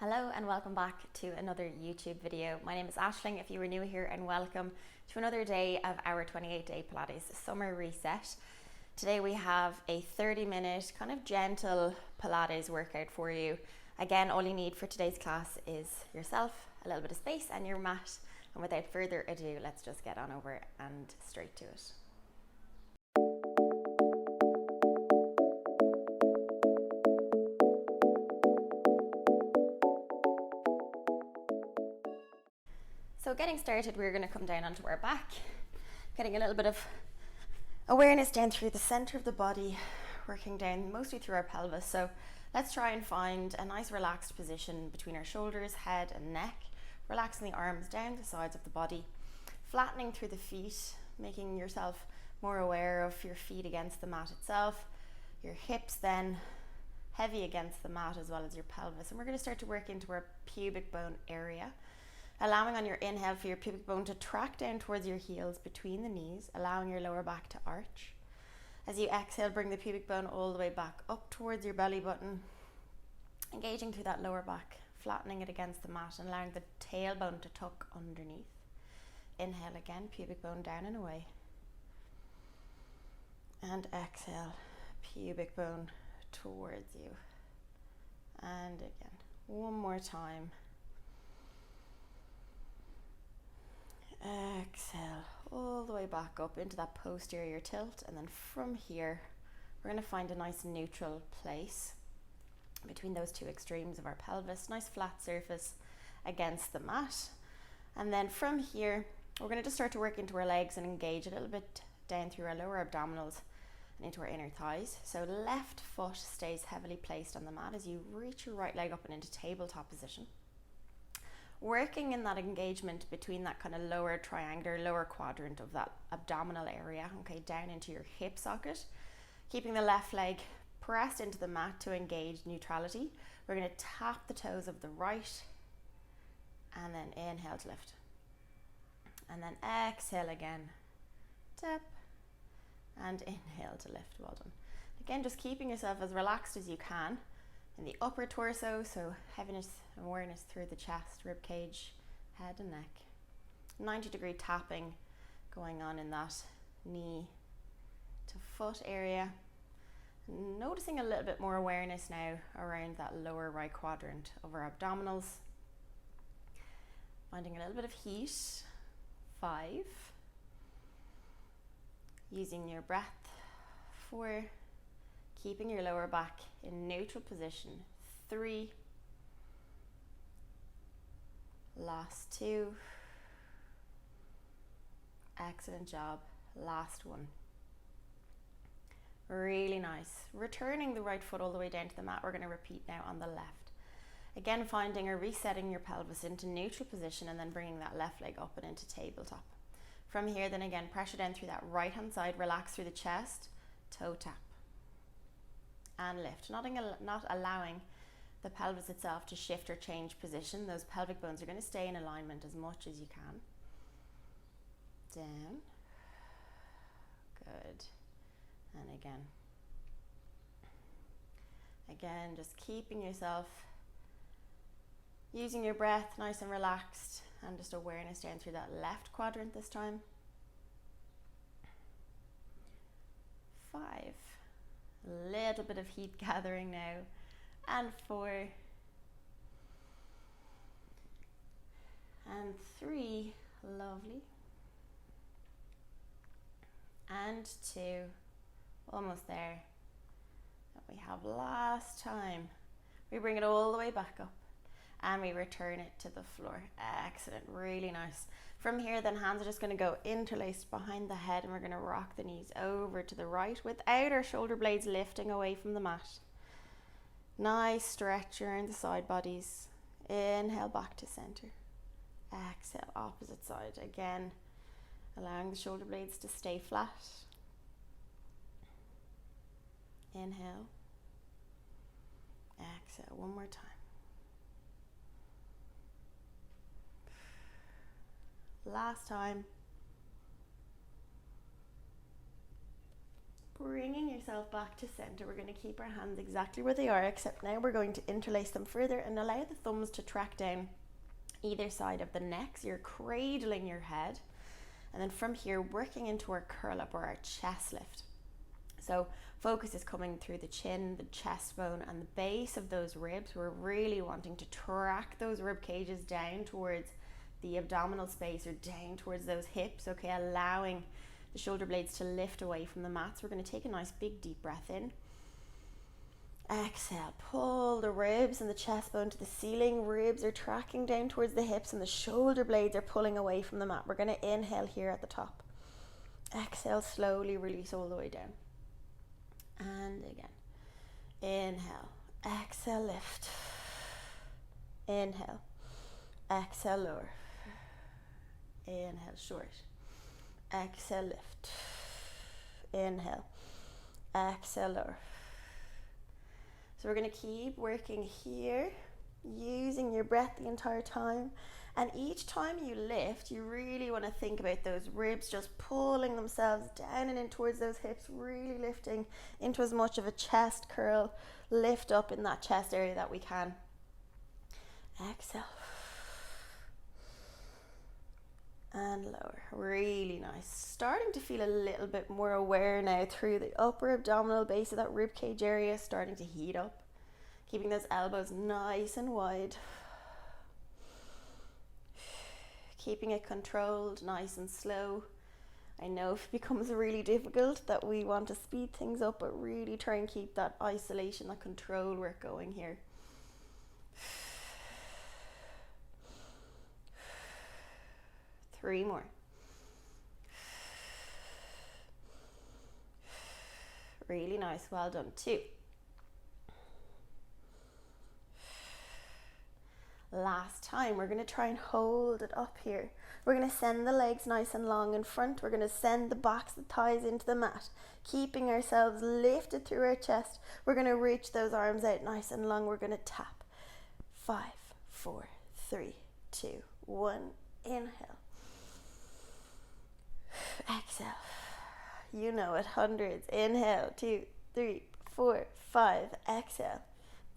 Hello and welcome back to another YouTube video. My name is Aisling if you are new here, and welcome to another day of our 28-day Pilates summer reset. Today we have a 30-minute kind of gentle Pilates workout for you. Again, all you need for today's class is yourself, a little bit of space and your mat. And without further ado, let's just get on over and straight to it. So getting started, we're going to come down onto our back, getting a little bit of awareness down through the center of the body, working down mostly through our pelvis. So let's try and find a nice relaxed position between our shoulders, head and neck, relaxing the arms down the sides of the body, flattening through the feet, making yourself more aware of your feet against the mat itself, your hips then heavy against the mat as well as your pelvis. And we're going to start to work into our pubic bone area, allowing on your inhale for your pubic bone to track down towards your heels between the knees, allowing your lower back to arch. As you exhale, bring the pubic bone all the way back up towards your belly button, engaging through that lower back, flattening it against the mat and allowing the tailbone to tuck underneath. Inhale again, pubic bone down and away. And exhale, pubic bone towards you. And again, one more time. Exhale all the way back up into that posterior tilt, and then from here we're going to find a nice neutral place between those two extremes of our pelvis, nice flat surface against the mat. And then from here we're going to just start to work into our legs and engage a little bit down through our lower abdominals and into our inner thighs. So left foot stays heavily placed on the mat as you reach your right leg up and into tabletop position. Working in that engagement between that kind of lower triangular, lower quadrant of that abdominal area, okay, down into your hip socket, keeping the left leg pressed into the mat to engage neutrality. We're going to tap the toes of the right and then inhale to lift. And then exhale again, tap, and inhale to lift. Well done. Again, just keeping yourself as relaxed as you can in the upper torso, so heaviness and awareness through the chest, rib cage, head and neck. 90-degree tapping going on in that knee to foot area. Noticing a little bit more awareness now around that lower right quadrant of our abdominals. Finding a little bit of heat. 5. Using your breath. 4. Keeping your lower back in neutral position. 3. Last 2. Excellent job. Last 1. Really nice. Returning the right foot all the way down to the mat. We're going to repeat now on the left. Again, finding or resetting your pelvis into neutral position and then bringing that left leg up and into tabletop. From here, then again, pressure down through that right hand side. Relax through the chest. Toe tap. And lift, not allowing the pelvis itself to shift or change position. Those pelvic bones are going to stay in alignment as much as you can. Down. Good. And again. Again, just keeping yourself, using your breath nice and relaxed, and just awareness down through that left quadrant this time. 5. A little bit of heat gathering now. And 4. And 3. Lovely. And 2. Almost there. And we have last time. We bring it all the way back up and we return it to the floor. Excellent. Really nice. From here, then hands are just going to go interlaced behind the head, and we're going to rock the knees over to the right without our shoulder blades lifting away from the mat. Nice stretch around the side bodies. Inhale back to center. Exhale, opposite side. Again, allowing the shoulder blades to stay flat. Inhale. Exhale, one more time. Last time. bringing yourself back to center. We're going to keep our hands exactly where they are, except now we're going to interlace them further and allow the thumbs to track down either side of the neck. So you're cradling your head, and then from here working into our curl up or our chest lift. So focus is coming through the chin, the chest bone, and the base of those ribs. We're really wanting to track those rib cages down towards the abdominal space or down towards those hips, okay, allowing the shoulder blades to lift away from the mat. So we're going to take a nice big deep breath in. Exhale, pull the ribs and the chest bone to the ceiling. Ribs are tracking down towards the hips and the shoulder blades are pulling away from the mat. We're going to inhale here at the top. Exhale, slowly release all the way down. And again. Inhale, exhale, lift. Inhale, exhale, lower. Inhale, short. Exhale, lift. Inhale, exhale, lower. So we're going to keep working here, using your breath the entire time. And each time you lift, you really want to think about those ribs just pulling themselves down and in towards those hips, really lifting into as much of a chest curl, lift up in that chest area that we can. Exhale. And lower. Really nice. Starting to feel a little bit more aware now through the upper abdominal base of that rib cage area, starting to heat up. Keeping those elbows nice and wide. Keeping it controlled, nice and slow. I know if it becomes really difficult that we want to speed things up, but really try and keep that isolation, that control work going here. 3 more. Really nice, well done. 2. Last time, we're going to try and hold it up here. We're going to send the legs nice and long in front. We're going to send the backs, the thighs into the mat, keeping ourselves lifted through our chest. We're going to reach those arms out nice and long. We're going to tap. 5, 4, 3, 2, 1. Inhale. Exhale. You know it, hundreds. Inhale. 2, 3, 4, 5. Exhale.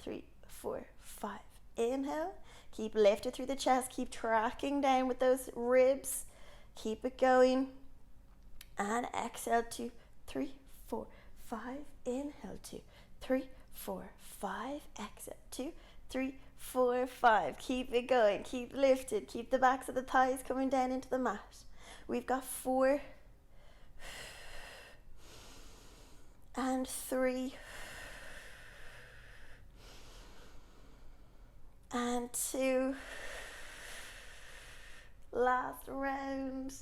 3, 4, 5. Inhale. Keep lifted through the chest. Keep tracking down with those ribs. Keep it going. And exhale. 2, 3, 4, 5. Inhale. 2, 3, 4, 5. Exhale. 2, 3, 4, 5. Keep it going. Keep lifted. Keep the backs of the thighs coming down into the mat. We've got 4 and 3 and 2. Last round.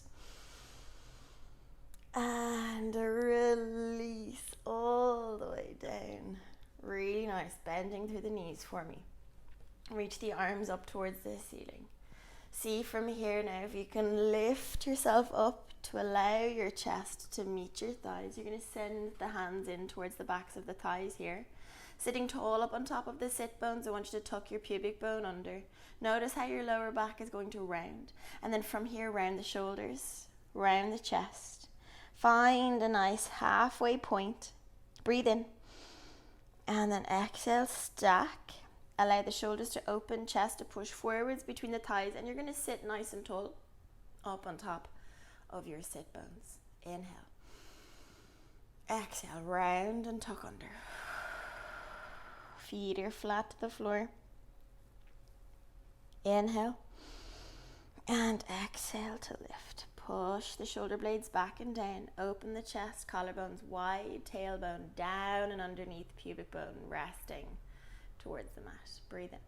And release all the way down. Really nice. Bending through the knees for me. Reach the arms up towards the ceiling. See from here now if you can lift yourself up to allow your chest to meet your thighs. You're going to send the hands in towards the backs of the thighs here. Sitting tall up on top of the sit bones, I want you to tuck your pubic bone under. Notice how your lower back is going to round. And then from here, round the shoulders, round the chest. Find a nice halfway point. Breathe in. And then exhale, stack. Allow the shoulders to open, chest to push forwards between the thighs, and you're going to sit nice and tall up on top of your sit bones. Inhale. Exhale, round and tuck under. Feet are flat to the floor. Inhale. And exhale to lift. Push the shoulder blades back and down. Open the chest, collarbones wide, tailbone down and underneath, pubic bone resting towards the mat. Breathe in.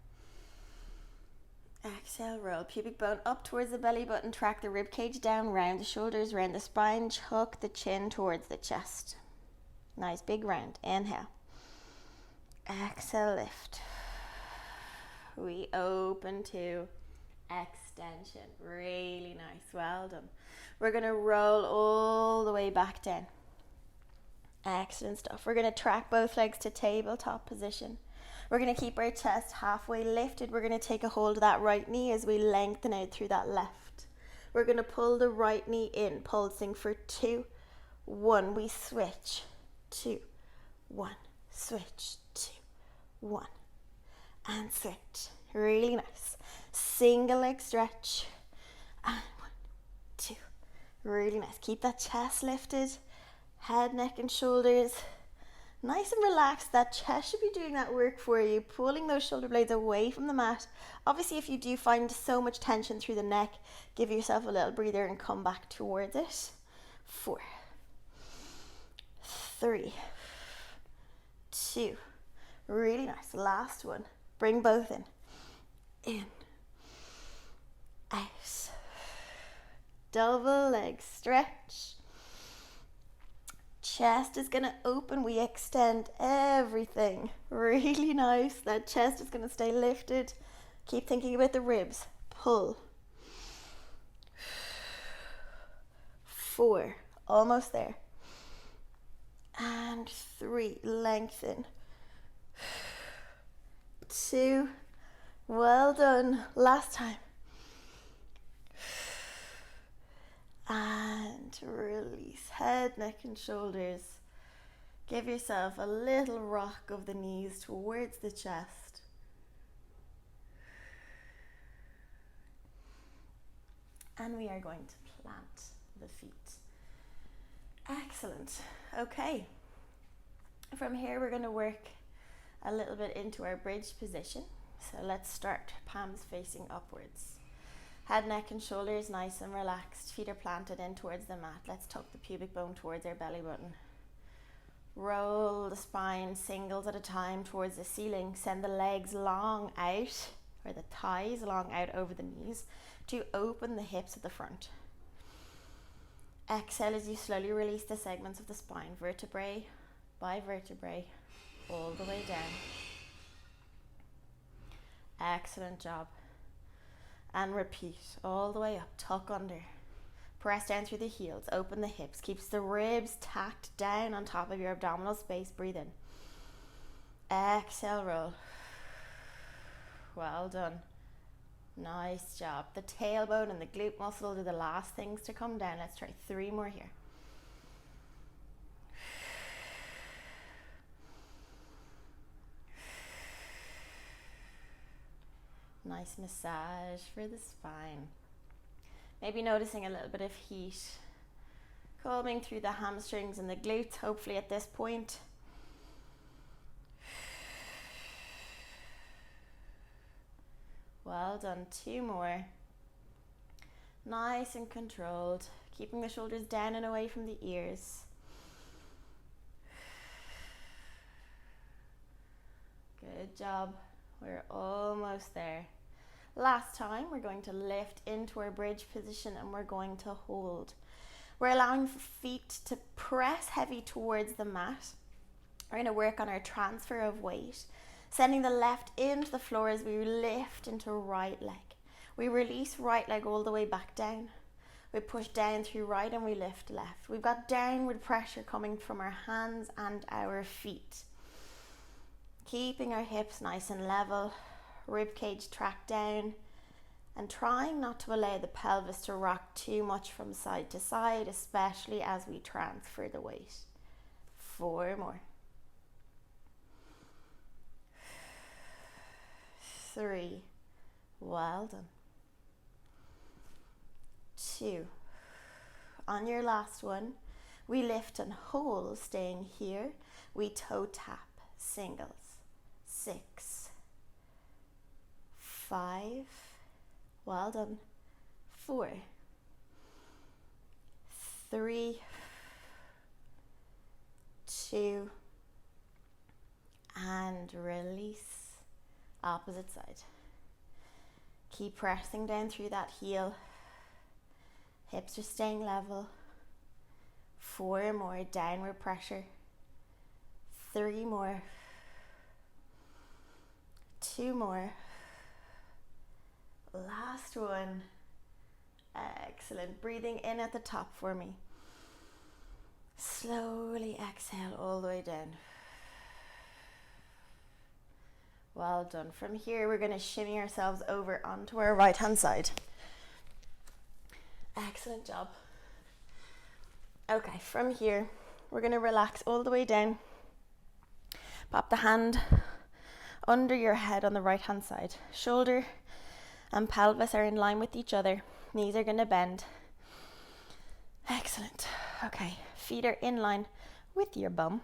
Exhale, roll pubic bone up towards the belly button. Track the rib cage down, round the shoulders, round the spine. Chuck the chin towards the chest. Nice big round. Inhale. Exhale, lift. We open to extension. Really nice. Well done. We're going to roll all the way back down. Excellent stuff. We're going to track both legs to tabletop position. We're going to keep our chest halfway lifted. We're going to take a hold of that right knee as we lengthen out through that left. We're going to pull the right knee in, pulsing for 2, 1. We switch. 2, 1, switch, 2, 1, and switch. Really nice. Single leg stretch, and 1, 2, really nice. Keep that chest lifted, head, neck, and shoulders nice and relaxed. That chest should be doing that work for you, pulling those shoulder blades away from the mat. Obviously, if you do find so much tension through the neck, give yourself a little breather and come back towards it. 4, 3, 2, really nice. Last one. Bring both in, out. Double leg stretch. Chest is going to open. We extend everything. Really nice. That chest is going to stay lifted. Keep thinking about the ribs. Pull. 4, almost there. And 3, lengthen. 2, well done. Last time. And release, head, neck, and shoulders. Give yourself a little rock of the knees towards the chest. And we are going to plant the feet. Excellent. Okay. From here, we're going to work a little bit into our bridge position. So let's start palms facing upwards. Head, neck, and shoulders nice and relaxed. Feet are planted in towards the mat. Let's tuck the pubic bone towards our belly button. Roll the spine singles at a time towards the ceiling. Send the legs long out, or the thighs long out over the knees to open the hips at the front. Exhale as you slowly release the segments of the spine, vertebrae by vertebrae, all the way down. Excellent job. And repeat all the way up. Tuck under. Press down through the heels. Open the hips. Keeps the ribs tacked down on top of your abdominal space. Breathe in. Exhale, roll. Well done. Nice job. The tailbone and the glute muscles are the last things to come down. Let's try 3 more here. Nice massage for the spine. Maybe noticing a little bit of heat combing through the hamstrings and the glutes, hopefully at this point. Well done. 2 more. Nice and controlled. Keeping the shoulders down and away from the ears. Good job. We're almost there. Last time, we're going to lift into our bridge position and we're going to hold. We're allowing feet to press heavy towards the mat. We're going to work on our transfer of weight, sending the left into the floor as we lift into right leg. We release right leg all the way back down. We push down through right and we lift left. We've got downward pressure coming from our hands and our feet. Keeping our hips nice and level, rib cage tracked down, and trying not to allow the pelvis to rock too much from side to side, especially as we transfer the weight. 4 more. 3. Well done. 2. On your last one, we lift and hold, staying here. We toe tap, singles. 6. 5. Well done. 4. 3. 2. And release. Opposite side. Keep pressing down through that heel. Hips are staying level. 4 more. Downward pressure. 3 more. 2 more. Last one. Excellent. Breathing in at the top for me. Slowly exhale all the way down. Well done. From here, we're going to shimmy ourselves over onto our right hand side. Excellent job. Okay, from here, we're going to relax all the way down. Pop the hand under your head on the right hand side. Shoulder and pelvis are in line with each other. Knees are going to bend. Excellent. Okay, feet are in line with your bum.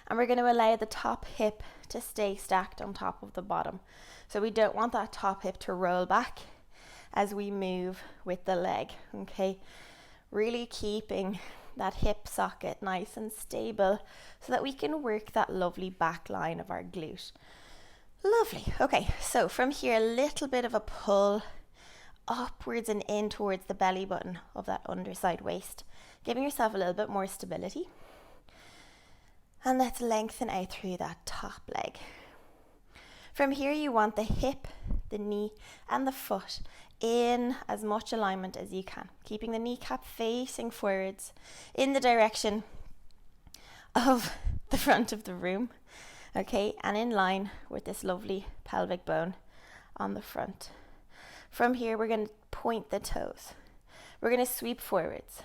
And we're going to allow the top hip to stay stacked on top of the bottom. So we don't want that top hip to roll back as we move with the leg, okay? Really keeping that hip socket nice and stable so that we can work that lovely back line of our glute. Lovely. Okay, so from here, a little bit of a pull upwards and in towards the belly button of that underside waist, giving yourself a little bit more stability. And let's lengthen out through that top leg. From here, you want the hip, the knee, and the foot in as much alignment as you can, keeping the kneecap facing forwards in the direction of the front of the room, okay, and in line with this lovely pelvic bone on the front. From here, we're going to point the toes. We're going to sweep forwards,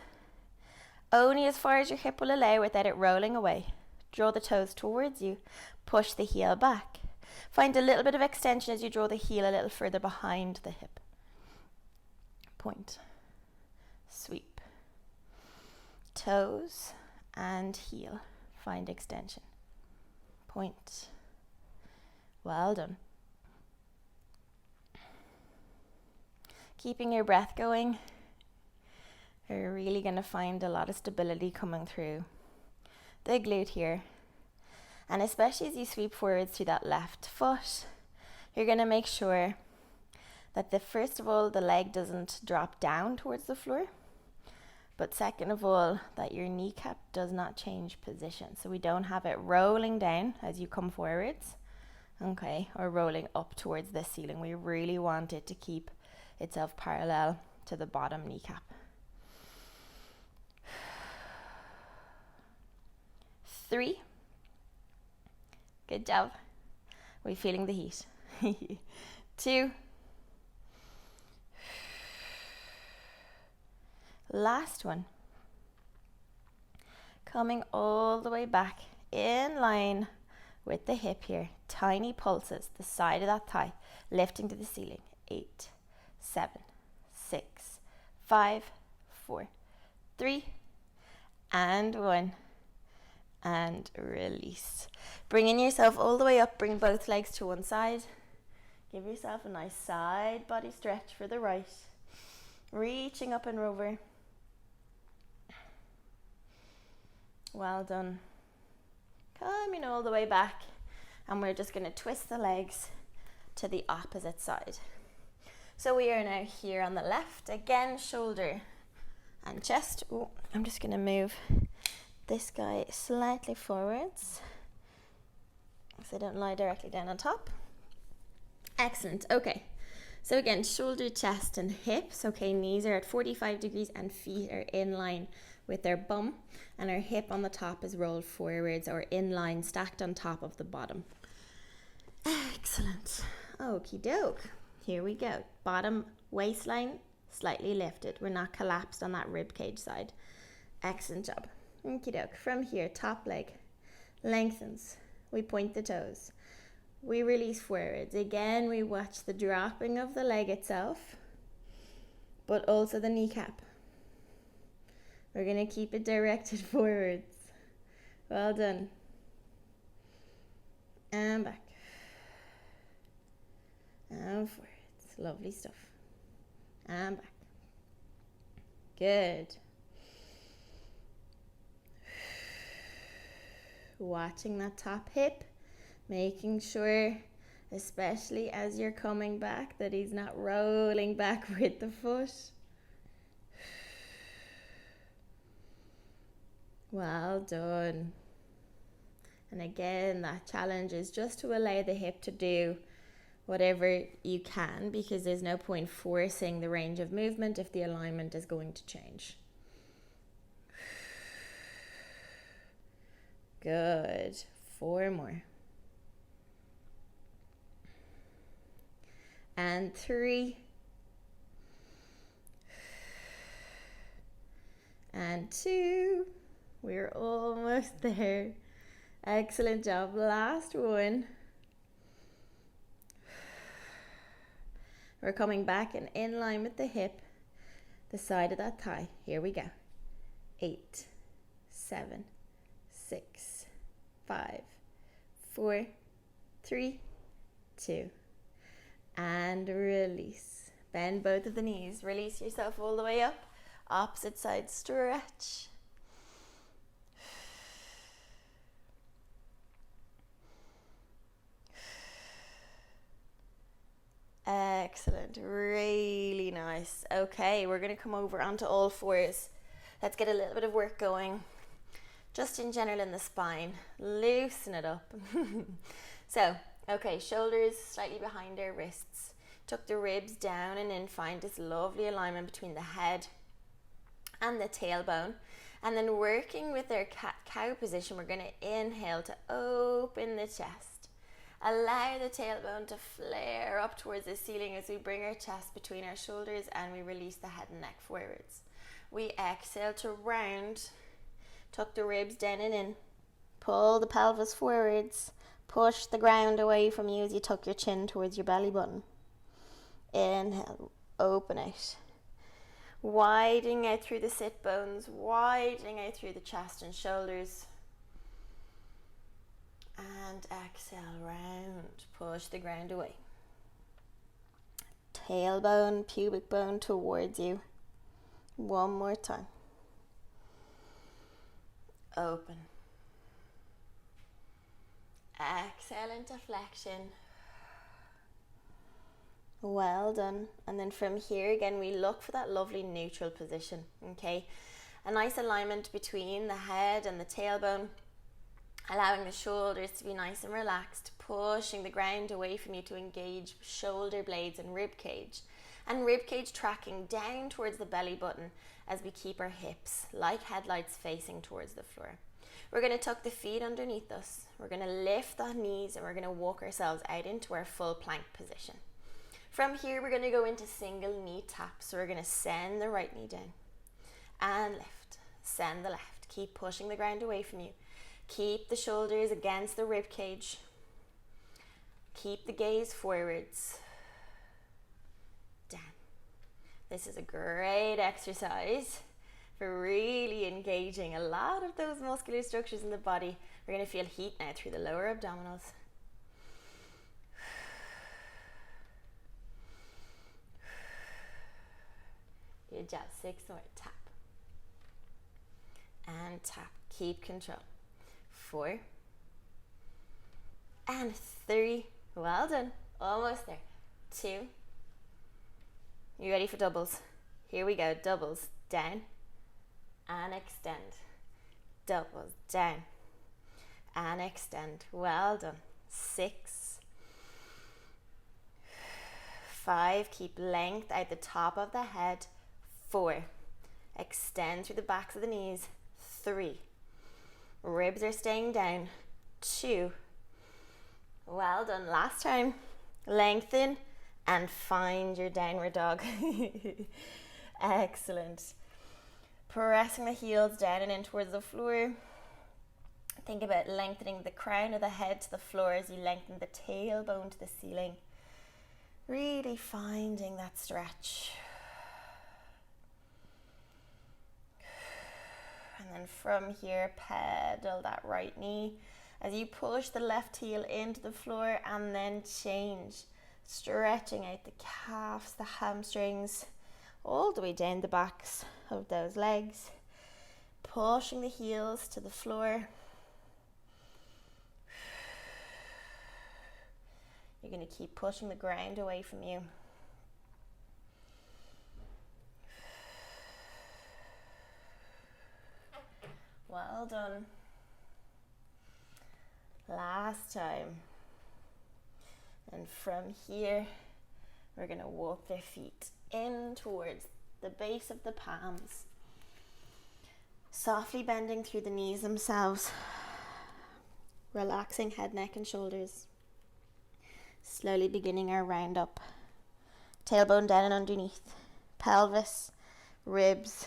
only as far as your hip will allow without it rolling away. Draw the toes towards you, push the heel back. Find a little bit of extension as you draw the heel a little further behind the hip. Point, sweep, toes and heel, find extension, point. Well done. Keeping your breath going, you're really going to find a lot of stability coming through the glute here. And especially as you sweep forwards to that left foot, you're going to make sure that first of all, the leg doesn't drop down towards the floor, but second of all, that your kneecap does not change position. So we don't have it rolling down as you come forwards, okay, or rolling up towards the ceiling. We really want it to keep itself parallel to the bottom kneecap. 3. Good job. We're feeling the heat. 2. Last one. Coming all the way back in line with the hip here. Tiny pulses, the side of that thigh, lifting to the ceiling. 8, 7, 6, 5, 4, 3, and 1. And release. Bringing yourself all the way up, bring both legs to one side. Give yourself a nice side body stretch for the right. Reaching up and over. Well done. Coming all the way back, and we're just going to twist the legs to the opposite side. So we are now here on the left. Again, shoulder and chest. Oh, I'm just going to move this guy slightly forwards so I don't lie directly down on top. Excellent. Okay, so again, shoulder, chest and hips. Okay, knees are at 45 degrees and feet are in line with their bum, and our hip on the top is rolled forwards or in line, stacked on top of the bottom. Excellent. Okie doke. Here we go. Bottom waistline slightly lifted. We're not collapsed on that rib cage side. Excellent job. Okie doke. From here, top leg lengthens. We point the toes. We release forwards. Again, we watch the dropping of the leg itself, but also the kneecap. We're going to keep it directed forwards. Well done. And back. And forwards. Lovely stuff. And back. Good. Watching that top hip, making sure, especially as you're coming back, that he's not rolling back with the foot. Well done. And again, that challenge is just to allow the hip to do whatever you can, because there's no point forcing the range of movement if the alignment is going to change. Good. 4 more. And 3. And 2. We're almost there. Excellent job. Last one. We're coming back and in line with the hip, the side of that thigh. Here we go. 8, 7, 6, 5, 4, 3, 2, and release. Bend both of the knees. Release yourself all the way up. Opposite side stretch. Excellent, really nice. Okay, we're going to come over onto all fours. Let's get a little bit of work going, just in general in the spine. Loosen it up. So, okay, shoulders slightly behind our wrists. Tuck the ribs down and in. Find this lovely alignment between the head and the tailbone. And then working with our cat-cow position, we're going to inhale to open the chest. Allow the tailbone to flare up towards the ceiling as we bring our chest between our shoulders and we release the head and neck forwards. We exhale to round. Tuck the ribs down and in. Pull the pelvis forwards. Push the ground away from you as you tuck your chin towards your belly button. Inhale, open out. Widening out through the sit bones, widening out through the chest and shoulders. And exhale, round. Push the ground away. Tailbone, pubic bone towards you. One more time. Open. Exhale into flexion. Well done. And then from here again, we look for that lovely neutral position. Okay, a nice alignment between the head and the tailbone, allowing the shoulders to be nice and relaxed, pushing the ground away from you to engage shoulder blades and rib cage. And rib cage tracking down towards the belly button as we keep our hips like headlights facing towards the floor. We're going to tuck the feet underneath us. We're going to lift the knees and we're going to walk ourselves out into our full plank position. From here, we're going to go into single knee taps. So we're going to send the right knee down and lift. Send the left. Keep pushing the ground away from you. Keep the shoulders against the rib cage. Keep the gaze forwards. Down. This is a great exercise for really engaging a lot of those muscular structures in the body. We're going to feel heat now through the lower abdominals. Good job. 6 more. Tap. And tap. Keep control. 4. And 3. Well done. Almost there. 2. You ready for doubles? Here we go. Doubles. Down. And extend. Doubles. Down. And extend. Well done. 6. 5. Keep length out the top of the head. 4. Extend through the backs of the knees. 3. Ribs are staying down. 2. Well done. Last time. Lengthen and find your downward dog. Excellent. Pressing the heels down and in towards the floor. Think about lengthening the crown of the head to the floor as you lengthen the tailbone to the ceiling. Really finding that stretch. And then from here, pedal that right knee as you push the left heel into the floor and then change. Stretching out the calves, the hamstrings, all the way down the backs of those legs. Pushing the heels to the floor. You're going to keep pushing the ground away from you. Well done. Last time. And from here, we're going to walk their feet in towards the base of the palms. Softly bending through the knees themselves. Relaxing head, neck and shoulders. Slowly beginning our round up. Tailbone down and underneath. Pelvis, ribs,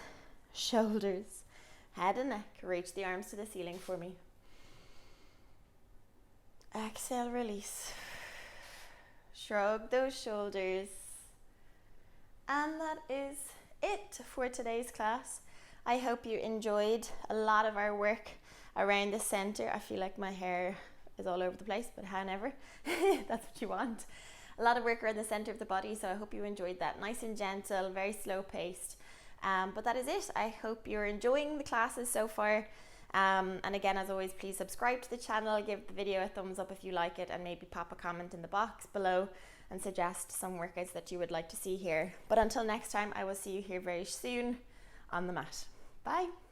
shoulders, Head and neck, reach the arms to the ceiling for me. Exhale, release. Shrug those shoulders. And that is it for today's class. I hope you enjoyed a lot of our work around the center. I feel like my hair is all over the place, but however, that's what you want. A lot of work around the center of the body, so I hope you enjoyed that. Nice and gentle, very slow paced. But that is it. I hope you're enjoying the classes so far. And again, as always, please subscribe to the channel, give the video a thumbs up if you like it, and maybe pop a comment in the box below and suggest some workouts that you would like to see here. But until next time, I will see you here very soon on the mat. Bye.